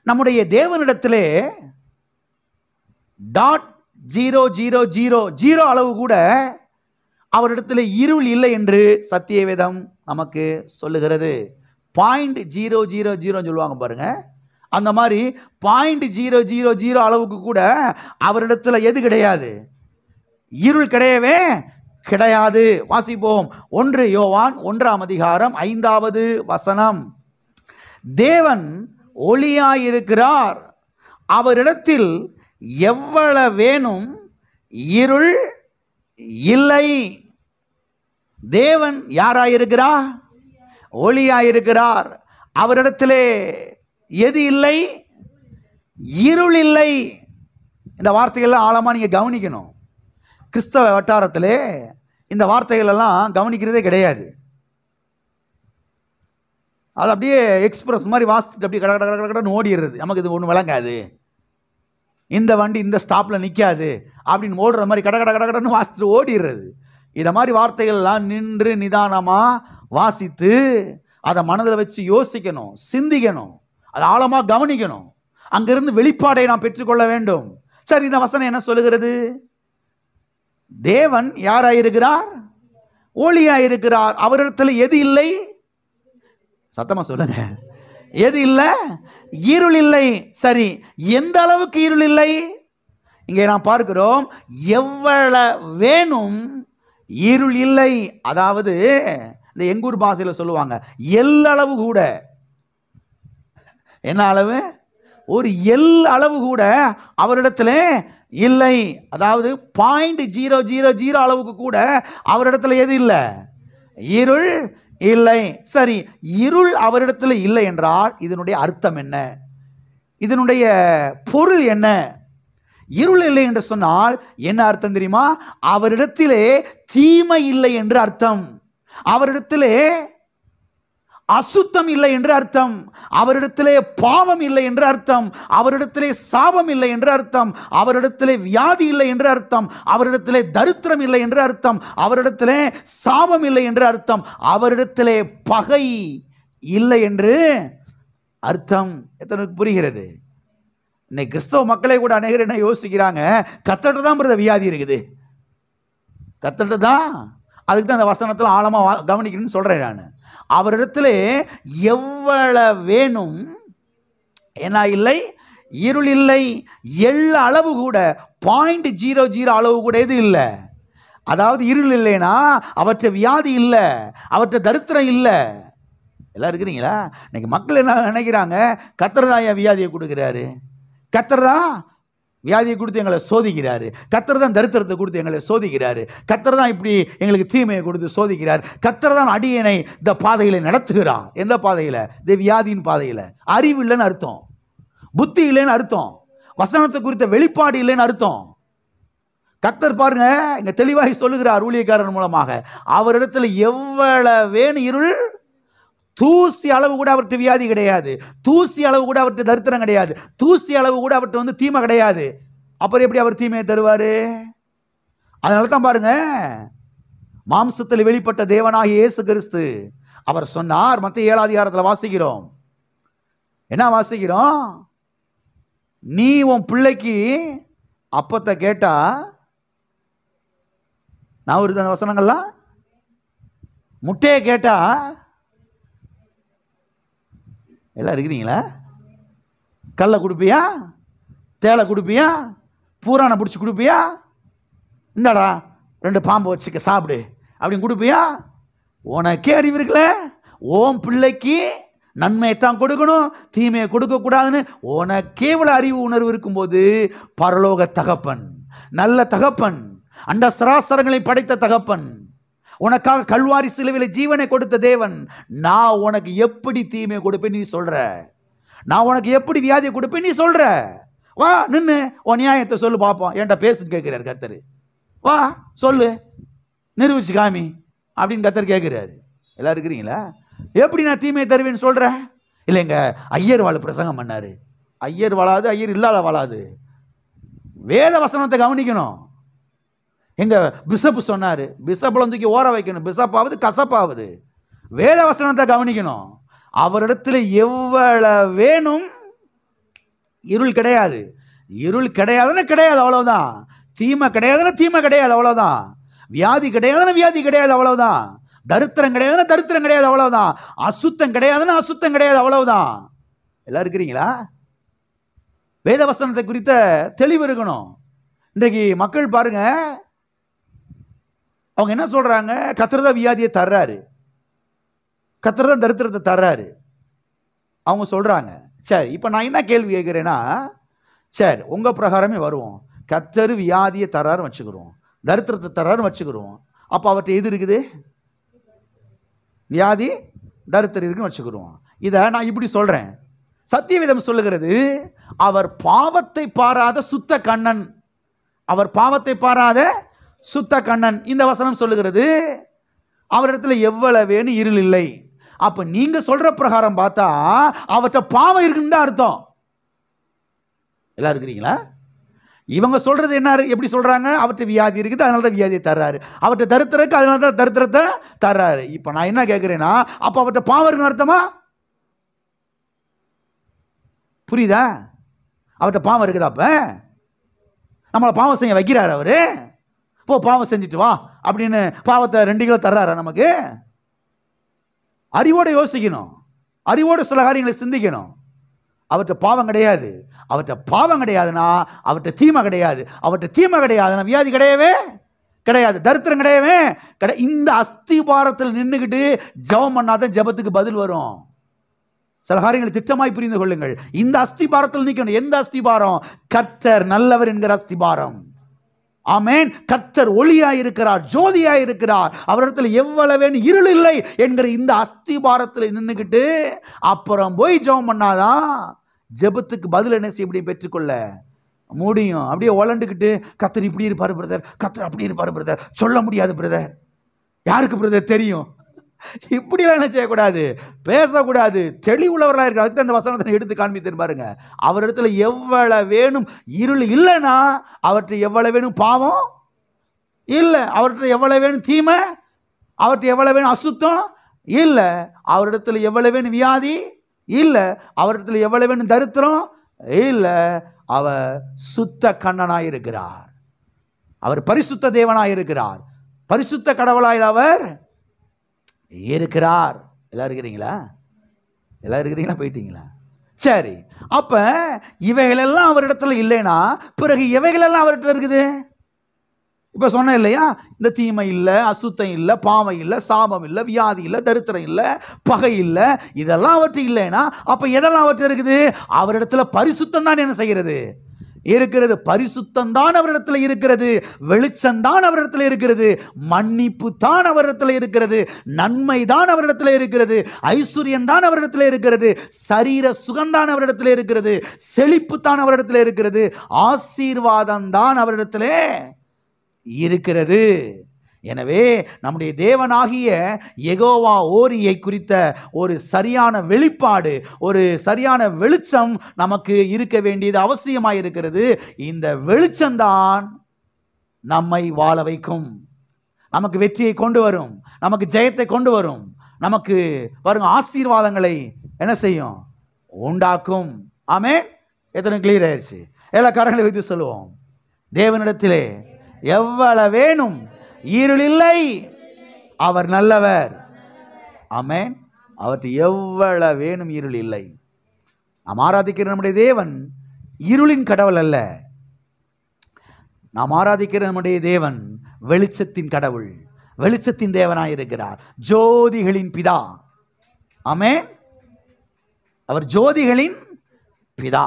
நம்முடைய தேவனிடத்திலே .0000 அளவு கூட அவரிடத்தில் இருள் இல்லை என்று சத்திய வேதம் நமக்கு சொல்லுகிறது. 0.000 சொல்லுவாங்க பாருங்க, அந்த மாதிரி 0.000 அளவுக்கு கூட அவரிடத்தில் எது கிடையாது? இருள் கிடையவே கிடையாது. வாசிப்போம். 1 யோவான் 1ஆம் அதிகாரம் 5வது வசனம். தேவன் ஒளியாயிருக்கிறார், அவரிடத்தில் எவ்வளவேனும் இருள் இல்லை. தேவன் யாராயிருக்கிறார்? ஒளியாயிருக்கிறார். அவரிடத்திலே எது இல்லை? இருள் இல்லை. இந்த வார்த்தைகள்லாம் ஆழமா நீங்க கவனிக்கணும். கிறிஸ்தவ வட்டாரத்திலே இந்த வார்த்தைகள் எல்லாம் கவனிக்கிறதே கிடையாது. அது அப்படியே எக்ஸ்பிரஸ் மாதிரி வாசிச்சுட்டு அப்படியே கட கட கடன்னு ஓடிடுறது. நமக்கு இது ஒன்றும் விளங்காது, இந்த வண்டி இந்த ஸ்டாப்பில் நிற்காது அப்படின்னு ஓடுற மாதிரி கட கட கட கடன்னு வாசிச்சுட்டு ஓடிடுறது. இதை மாதிரி வார்த்தைகள்லாம் நின்று நிதானமாக வாசித்து அதை மனதில் வச்சு யோசிக்கணும், சிந்திக்கணும், அதை ஆழமாக கவனிக்கணும். அங்கிருந்து வெளிப்பாடை நாம் பெற்றுக்கொள்ள வேண்டும். சரி, இந்த வசனம் என்ன சொல்லுகிறது? தேவன் யாராயிருக்கிறார்? ஒளியாயிருக்கிறார். அவரிடத்தில் எது இல்லை? சத்தமா சொல்லுங்க. எது இல்லை? இருள் இல்லை. சரி, எந்த அளவுக்கு இருள் இல்லை? இங்கே நாம் பார்க்கிறோம், எவ்வளவேனும் இருள் இல்லை. அதாவது இந்த எங்கூர் பாஷையில் சொல்லுவாங்க, எல்லளவு கூட. என்ன அளவு? ஒரு எல் அளவு கூட அவரிடத்துல இல்லை. அதாவது 0.000 அளவுக்கு கூட அவரிடத்துல எது இல்லை? இருள் இல்லை. சரி, இருள் அவரிடத்தில் இல்லை என்றால் இதனுடைய அர்த்தம் என்ன? இதனுடைய பொருள் என்ன? இருள் இல்லை என்று சொன்னால் என்ன அர்த்தம் தெரியுமா? அவரிடத்திலே தீமை இல்லை என்று அர்த்தம். அவரிடத்திலே அசுத்தம் இல்லை என்று அர்த்தம். அவரிடத்திலே பாவம் இல்லை என்று அர்த்தம். அவரிடத்திலே சாபம் இல்லை என்று அர்த்தம். அவரிடத்திலே வியாதி இல்லை என்று அர்த்தம். அவரிடத்திலே தரித்திரம் இல்லை என்று அர்த்தம். அவரிடத்திலே சாபம் இல்லை என்று அர்த்தம். அவரிடத்திலே பகை இல்லை என்று அர்த்தம். எத்தனை புரிகிறது? இன்னைக்கு கிறிஸ்தவ மக்களே கூட அநேகர் என்ன யோசிக்கிறாங்க, கத்தட்ட தான் பிரத வியாதி இருக்குது, கத்தட்ட தான். அதுக்கு தான் அந்த வசனத்தில் ஆழமாக கவனிக்கணும்னு சொல்றேன் நான். அவரிடத்திலே எவ்வளவேனும் என்ன இல்லை? இருள் இல்லை. எல்லா அளவு கூட 0.00 அளவு கூட எது இல்லை? அதாவது இருள் இல்லைன்னா அவற்றை வியாதி இல்லை, அவற்றை தரித்திரம் இல்லை. எல்லாம் இருக்கிறீங்களா? இன்னைக்கு மக்கள் என்ன நினைக்கிறாங்க, கர்த்தர் தான் வியாதியை கொடுக்கிறாரு, கர்த்தர் தான் வியாதியை கொடுத்து எங்களை சோதிக்கிறாரு, கர்த்தர் தான் தரித்திரத்தை கொடுத்து எங்களை சோதிக்கிறாரு, கர்த்தர் தான் இப்படி எங்களுக்கு தீமையை கொடுத்து சோதிக்கிறார், கர்த்தர் தான் அடியனை இந்த பாதையில நடத்துகிறார். எந்த பாதையில? இந்த வியாதியின் பாதையில. அறிவு இல்லைன்னு அர்த்தம், புத்தி இல்லைன்னு அர்த்தம், வசனத்தை குறித்த வெளிப்பாடு இல்லைன்னு அர்த்தம். கர்த்தர் பாருங்க இங்க தெளிவாக சொல்லுகிறார் ஊழியக்காரன் மூலமாக, அவரிடத்துல எவ்வளவேனும் இருள், தூசி அளவு கூட அவர்கிட்ட வியாதி கிடையாது, தூசி அளவு கூட அவர்கிட்ட தரித்திரம் கிடையாது, தூசி அளவு கூட அவர்கிட்ட தீமை கிடையாது. அப்புறம் எப்படி அவர் தீமையை தருவாரு? அதனால தான் பாருங்க, மாம்சத்தில் வெளிப்பட்ட தேவனாகிய இயேசு கிறிஸ்து அவர் சொன்னார். மத்திய 7ஆம் அதிகாரத்தில் வாசிக்கிறோம். என்ன வாசிக்கிறோம்? நீ உன் பிள்ளைக்கு அப்பத்தை கேட்டா, நான் ஒரு வசனங்கள்லாம், முட்டையை கேட்டா, எல்லாம் இருக்கிறீங்களா? கல்லை கொடுப்பியா? தேலை கொடுப்பியா? பூரானை பிடிச்சி கொடுப்பியா? இந்தாடா 2 பாம்பு வச்சுக்க சாப்பிடு அப்படின்னு கொடுப்பியா? உனக்கே அறிவு இருக்குல்ல, ஓம் பிள்ளைக்கு நன்மையைத்தான் கொடுக்கணும், தீமையை கொடுக்கக்கூடாதுன்னு உனக்கே இவ்வளவு அறிவு உணர்வு இருக்கும்போது, பரலோக தகப்பன், நல்ல தகப்பன், அண்ட சராசரங்களை படைத்த தகப்பன், உனக்காக கல்வாரி சிலுவையில் ஜீவனை கொடுத்த தேவன், நான் உனக்கு எப்படி தீமையை கொடுப்பேன் நீ சொல்ற? நான் உனக்கு எப்படி வியாதியை கொடுப்பேன் நீ சொல்ற? வா நின்று உன் நியாயத்தை சொல்லு பார்ப்போம். என்கிட்ட பேசுன்னு கேட்கிறாரு கர்த்தர். வா சொல்லு, நிரூபிச்சு காமி அப்படின்னு கர்த்தர் கேட்கிறாரு. எல்லாம் இருக்கிறீங்களா? எப்படி நான் தீமையை தருவேன்னு சொல்ற? இல்லைங்க, ஐயர் வாழ பிரசங்கம் பண்ணாரு. ஐயர் வாழாது, ஐயர் இல்லாத வாழாது. வேத வசனத்தை கவனிக்கணும். எங்க பிஷப் சொன்னாரு, பிஷப்ல தூக்கி ஓர வைக்கணும், பிஷப்பாவது கசப்பாவது. வேத வசனத்தை கவனிக்கணும். அவரிடத்தில் எவ்வளவேனும் இருள் கிடையாது. இருள் கிடையாதுன்னா கிடையாது, அவ்வளவுதான். தீமை கிடையாதுன்னா தீமை கிடையாது, அவ்வளவுதான். வியாதி கிடையாதுன்னா வியாதி கிடையாது, அவ்வளவுதான். தரித்திரம் கிடையாதுன்னா தரித்திரம் கிடையாது, அவ்வளவுதான். அசுத்தம் கிடையாதுன்னா அசுத்தம் கிடையாது, அவ்வளவுதான். எல்லாம் இருக்கிறீங்களா? வேத வசனத்தை குறித்த தெளிவு இருக்கணும். இன்றைக்கு மக்கள் பாருங்க, அவங்க என்ன சொல்றாங்க? கர்த்தர் தான் வியாதியை தர்றாரு, கர்த்தர் தான் தரித்திரத்தை தர்றாரு அவங்க சொல்றாங்க. சரி, இப்ப நான் என்ன கேள்வி கேட்கிறேன்னா, சரி உங்க பிரகாரமே வருவோம். கர்த்தர் வியாதியை தர்றாருன்னு வச்சுக்கிறோம், தரித்திரத்தை தர்றாருன்னு வச்சுக்கிறோம். அப்ப அவர்கிட்ட எது இருக்குது? வியாதி தரித்திரம் இருக்குன்னு வச்சுக்கிறோம். இதை நான் இப்படி சொல்றேன். சத்தியவேதம் சொல்லுகிறது, அவர் பாவத்தை பாராத சுத்த கண்ணன், அவர் பாவத்தை பாராத சுத்த கண்ணன். இந்த வசனம் சொல்லுகிறது அவரிடத்துல எவ்வளவேன்னு இருள் இல்லை. அப்ப நீங்க சொல்ற பிரகாரம் பார்த்தா அவர்கிட்ட பாவம் இருக்குன்னு தான் அர்த்தம். எல்லாம் இருக்கிறீங்களா? இவங்க சொல்றது என்ன, எப்படி சொல்றாங்க? அவர்கிட்ட வியாதி இருக்குது, அதனால தான் வியாதியை தர்றாரு. அவர்கிட்ட தரித்திரம் இருக்கு, அதனால தான் தரித்திரத்தை தர்றாரு. இப்ப நான் என்ன கேட்கிறேன்னா, அப்ப அவர்கிட்ட பாவம் இருக்குன்னு அர்த்தமா? புரியுதா? அவர்கிட்ட பாவம் இருக்குதா? அப்ப நம்மளை பாவம் செய்ய வைக்கிறாரு அவரு. போ பாவம் செஞ்சுட்டு வா அப்படின்னு பாவத்தை 2 கிலோ தர்றாரா நமக்கு? அறிவோட யோசிக்கணும், அறிவோட சில காரியங்களை சிந்திக்கணும். அவர்கிட்ட பாவம் கிடையாது. அவர்கிட்ட பாவம் கிடையாதுன்னா அவர்கிட்ட தீமை கிடையாது. அவர்கிட்ட தீமை கிடையாதுன்னா வியாதி கிடையவே கிடையாது, தரித்திரம் கிடையவே கிடையாது. இந்த அஸ்திபாரத்தில் நின்றுக்கிட்டு ஜெபம் பண்ணாதான் ஜெபத்துக்கு பதில் வரும். சில காரியங்களை திட்டமாய் புரிந்து கொள்ளுங்கள். இந்த அஸ்திபாரத்தில் நிற்கணும். எந்த அஸ்திபாரம்? கர்த்தர் நல்லவர் என்கிற அஸ்திபாரம். ஆமென். கர்த்தர் ஒளியாய் இருக்கிறார், ஜோதியாய் இருக்கிறார், அவரிடத்தில் எவ்வளவேன்னு இருள் இல்லை என்கிற இந்த அஸ்திபாரத்தில் நின்றுக்கிட்டு அப்புறம் போய் ஜெபம் பண்ணாதான் ஜெபத்துக்கு பதில் என்ன செய்ய முடியும், பெற்றுக்கொள்ள முடியும். அப்படியே உலண்டுக்கிட்டு கர்த்தர் இப்படி இருப்பாரு பிரதர், கர்த்தர் அப்படி இருப்பாரு பிரதர், சொல்ல முடியாது பிரதர். யாருக்கு பிரதர் தெரியும்? இப்படிலாம் என்ன செய்யக்கூடாது, பேசக்கூடாது. தெளிவுள்ளவர்களாக இருக்கிற அதுக்கு அந்த வசனத்தை எடுத்து காண்பித்து பாருங்க. அவரிடத்துல எவ்வளவு வேணும் இருள் இல்லைன்னா அவர்கிட்ட எவ்வளவு வேணும் பாவம் இல்லை, அவர்கிட்ட எவ்வளவு வேணும் தீமை, அவர்கிட்ட எவ்வளவு வேணும் அசுத்தம் இல்லை, அவரிடத்துல எவ்வளவு வேணும் வியாதி இல்லை, அவரிடத்துல எவ்வளவு வேணும் தரித்திரம் இல்லை. அவர் சுத்த கண்ணனாய் இருக்கிறார், அவர் பரிசுத்த தேவனாய் இருக்கிறார், பரிசுத்த கடவுளாய் அவர் இருக்கிறார். எல்லாம் இருக்கிறீங்களா? எல்லாம் இருக்கிறீங்களா? போயிட்டீங்களா? சரி, அப்ப இவைகளெல்லாம் அவரிடத்துல இல்லைன்னா பிறகு எவைகளெல்லாம் அவர்கிட்ட இருக்குது? இப்ப சொன்ன இல்லையா, இந்த தீமை இல்லை, அசுத்தம் இல்லை, பாவம் இல்லை, சாபம் இல்லை, வியாதி இல்லை, தரித்திரம் இல்லை, பகை இல்லை, இதெல்லாம் அவர்கிட்ட இல்லைன்னா அப்ப எதெல்லாம் அவர்கிட்ட இருக்குது? அவரிடத்துல பரிசுத்தம் தான் என்ன செய்கிறது இருக்கிறது. பரிசுத்தம் தான் அவரிடத்தில் இருக்கிறது, வெளிச்சம் தான் அவரிடத்தில் இருக்கிறது, மன்னிப்பு தான் அவரிடத்தில் இருக்கிறது, நன்மை தான் அவரிடத்தில் இருக்கிறது, ஐஸ்வர்யம் தான் அவரிடத்தில் இருக்கிறது, சரீர சுகம்தான் அவரிடத்தில் இருக்கிறது, செழிப்பு தான் அவரிடத்தில் இருக்கிறது, ஆசீர்வாதம் தான் அவரிடத்தில் இருக்கிறது. எனவே நம்முடைய தேவனாகிய யெகோவா ஓரியை குறித்த ஒரு சரியான வெளிப்பாடு, ஒரு சரியான வெளிச்சம் நமக்கு இருக்க வேண்டியது அவசியமாக இருக்கிறது. இந்த வெளிச்சம்தான் நம்மை வாழ வைக்கும், நமக்கு வெற்றியை கொண்டு வரும், நமக்கு ஜெயத்தை கொண்டு வரும், நமக்கு வரும் ஆசீர்வாதங்களை என்ன செய்யும், உண்டாக்கும். ஆமென். எத்தனை கிளியர் ஆயிடுச்சு? எல்லா கரங்களை வைத்து சொல்லுவோம், தேவனிடத்திலே எவ்வளவு வேணும் இருள் இல்லை, அவர் நல்லவர். ஆமென். அவற்றை எவ்வளவு வேணும் இருள் இல்லை. நாம் ஆராதிக்கிற நம்முடைய தேவன் இருளின் கடவுள் அல்ல, நாம் ஆராதிக்கிற நம்முடைய தேவன் வெளிச்சத்தின் கடவுள், வெளிச்சத்தின் தேவனாய் இருக்கிறார், ஜோதிகளின் பிதா. ஆமென். அவர் ஜோதிகளின் பிதா.